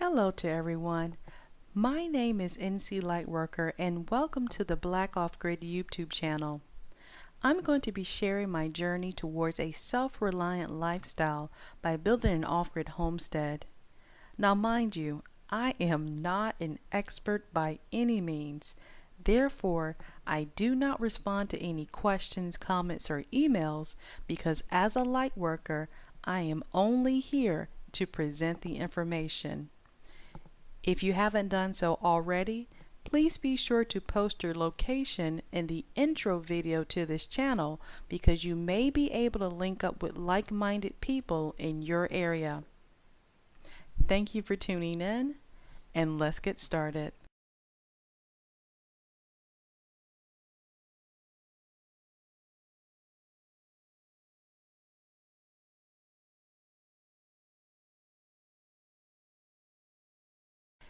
Hello to everyone. My name is NC Lightworker and welcome to the Black Off Grid YouTube channel. I'm going to be sharing my journey towards a self-reliant lifestyle by building an off-grid homestead. Now mind you, I am not an expert by any means. Therefore, I do not respond to any questions, comments, or emails because as a lightworker, I am only here to present the information. If you haven't done so already, please be sure to post your location in the intro video to this channel because you may be able to link up with like-minded people in your area. Thank you for tuning in, and let's get started.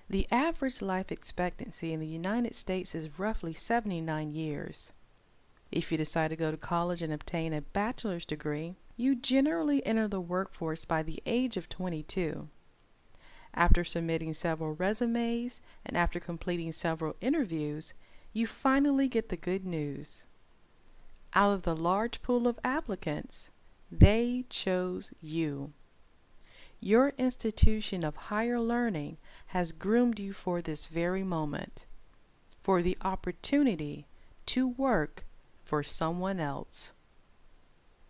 The average life expectancy in the United States is roughly 79 years. If you decide to go to college and obtain a bachelor's degree, you generally enter the workforce by the age of 22. After submitting several resumes and after completing several interviews, you finally get the good news. Out of the large pool of applicants, they chose you. Your institution of higher learning has groomed you for this very moment, for the opportunity to work for someone else.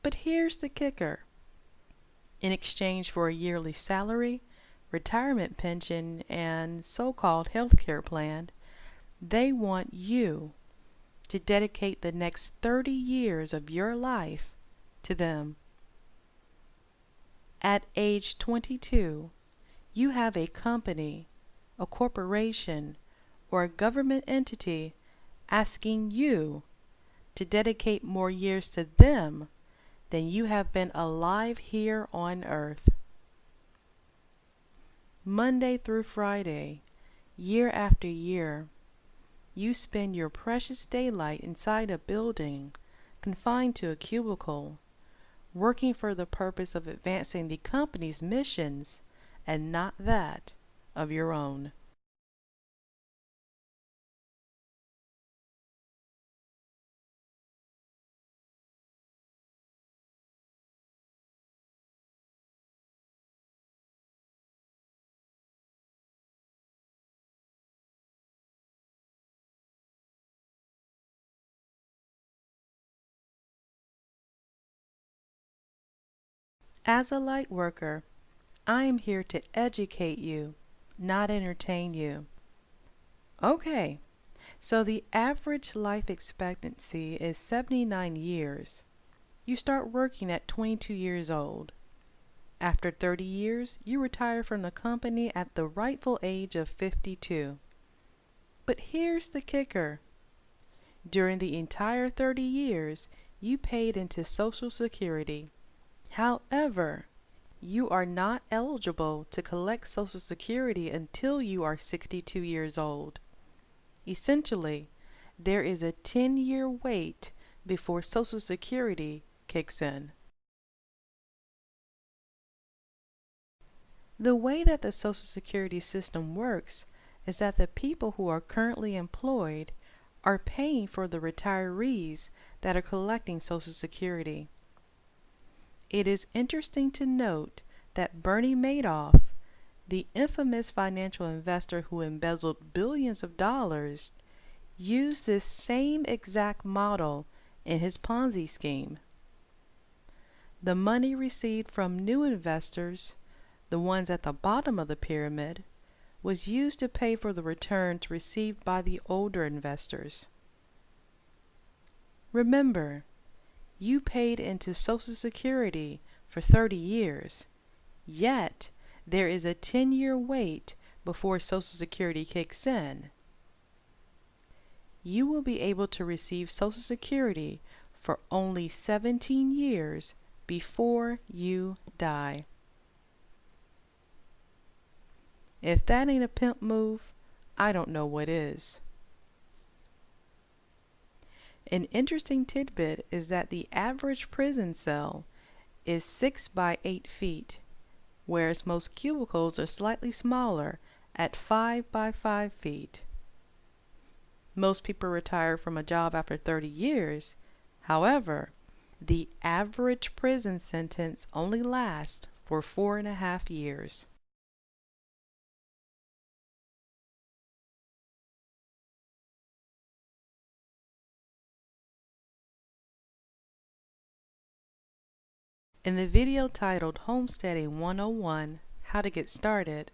But here's the kicker. In exchange for a yearly salary, retirement pension, and so-called health care plan, they want you to dedicate the next 30 years of your life to them. At age 22, you have a company, a corporation, or a government entity asking you to dedicate more years to them than you have been alive here on earth. Monday through Friday, year after year, you spend your precious daylight inside a building, confined to a cubicle, working for the purpose of advancing the company's missions and not that of your own. As a light worker, I am here to educate you, not entertain you. Okay, so the average life expectancy is 79 years. You start working at 22 years old. After 30 years, you retire from the company at the rightful age of 52. But here's the kicker. During the entire 30 years, you paid into Social Security. However, you are not eligible to collect Social Security until you are 62 years old. Essentially, there is a 10-year wait before Social Security kicks in. The way that the Social Security system works is that the people who are currently employed are paying for the retirees that are collecting Social Security. It is interesting to note that Bernie Madoff, the infamous financial investor who embezzled billions of dollars, used this same exact model in his Ponzi scheme. The money received from new investors, the ones at the bottom of the pyramid, was used to pay for the returns received by the older investors. Remember, you paid into Social Security for 30 years, yet there is a 10-year wait before Social Security kicks in. You will be able to receive Social Security for only 17 years before you die. If that ain't a pimp move, I don't know what is. An interesting tidbit is that the average prison cell is 6 by 8 feet, whereas most cubicles are slightly smaller at 5 by 5 feet. Most people retire from a job after 30 years. However, the average prison sentence only lasts for 4.5 years. In the video titled Homesteading 101, How to Get Started,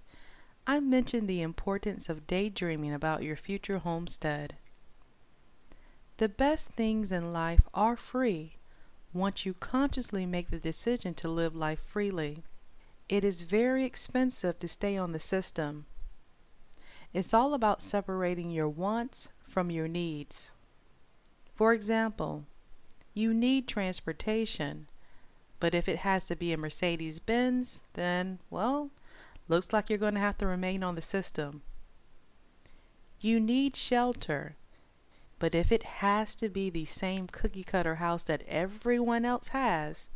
I mentioned the importance of daydreaming about your future homestead. The best things in life are free once you consciously make the decision to live life freely. It is very expensive to stay on the system. It's all about separating your wants from your needs. For example, you need transportation, but if it has to be a Mercedes-Benz, then, well, looks like you're going to have to remain on the system. You need shelter, but if it has to be the same cookie-cutter house that everyone else has,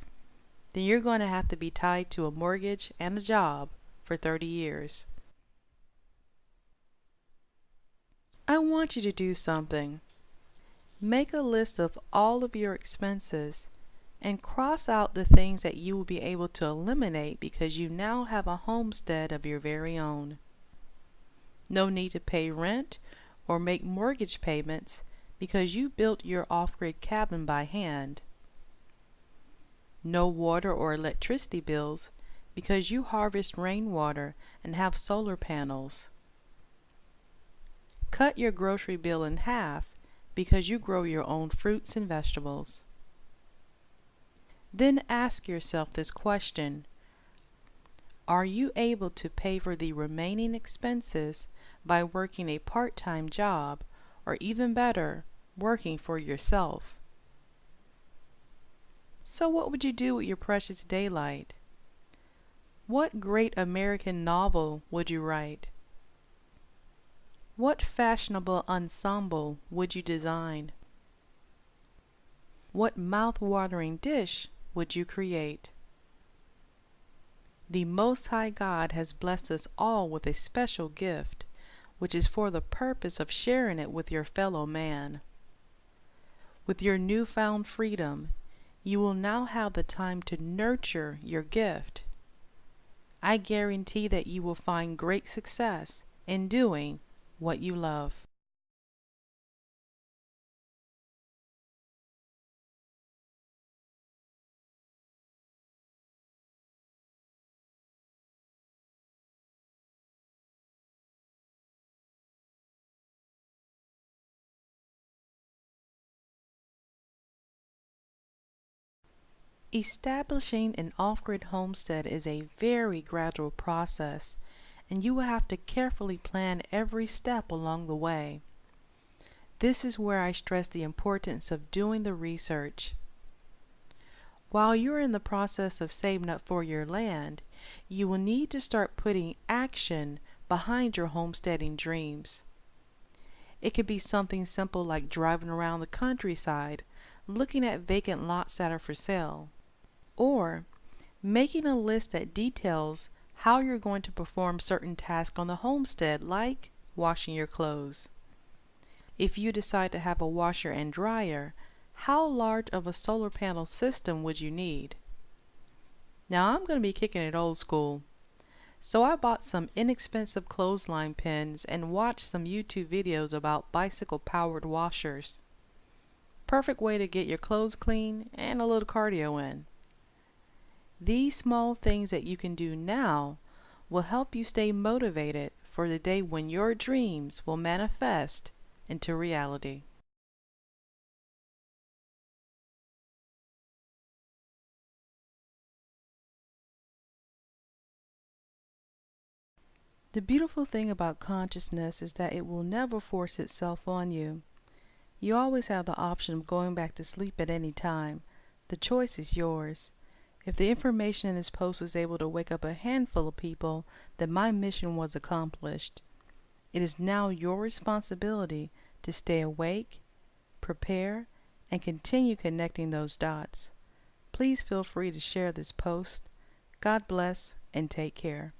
then you're going to have to be tied to a mortgage and a job for 30 years. I want you to do something. Make a list of all of your expenses and cross out the things that you will be able to eliminate because you now have a homestead of your very own. No need to pay rent or make mortgage payments because you built your off-grid cabin by hand. No water or electricity bills because you harvest rainwater and have solar panels. Cut your grocery bill in half because you grow your own fruits and vegetables. Then ask yourself this question: are you able to pay for the remaining expenses by working a part-time job, or even better, working for yourself? So what would you do with your precious daylight? What great American novel would you write? What fashionable ensemble would you design? What mouth-watering dish would you create? The Most High God has blessed us all with a special gift, which is for the purpose of sharing it with your fellow man. With your newfound freedom, you will now have the time to nurture your gift. I guarantee that you will find great success in doing what you love. Establishing an off-grid homestead is a very gradual process, and you will have to carefully plan every step along the way. This is where I stress the importance of doing the research. While you're in the process of saving up for your land, you will need to start putting action behind your homesteading dreams. It could be something simple like driving around the countryside, looking at vacant lots that are for sale, or making a list that details how you're going to perform certain tasks on the homestead, like washing your clothes. If you decide to have a washer and dryer, how large of a solar panel system would you need? Now I'm going to be kicking it old school, so I bought some inexpensive clothesline pins and watched some YouTube videos about bicycle-powered washers. Perfect way to get your clothes clean and a little cardio in. These small things that you can do now will help you stay motivated for the day when your dreams will manifest into reality. The beautiful thing about consciousness is that it will never force itself on you. You always have the option of going back to sleep at any time. The choice is yours. If the information in this post was able to wake up a handful of people, then my mission was accomplished. It is now your responsibility to stay awake, prepare, and continue connecting those dots. Please feel free to share this post. God bless and take care.